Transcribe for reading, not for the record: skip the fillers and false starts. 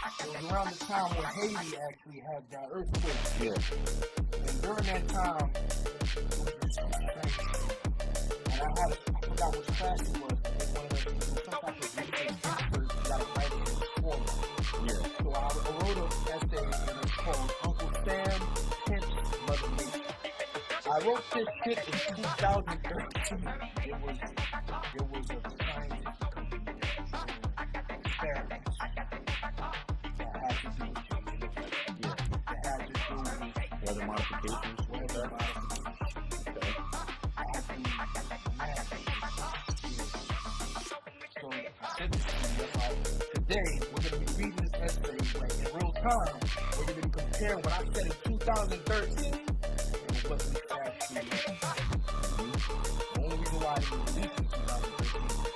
It was around the time when Haiti actually had that earthquake. Yeah. And during that time, it was just crazy. And I forgot which class it was. It was some type of research expert got it right in the form. Yeah. So I wrote an essay and it's called Uncle Sam, Pimps, Mother Nature. I wrote this shit in 2013. It was a science experiment that had to do with change. Yeah. That had to do with Weather modifications. weather modifications. Okay. I had to do math. So I said this to you, today we're going to be reading this essay like in real time. We're going to be comparing what I said in 2013 and what we actually. The only reason why I didn't release in 2013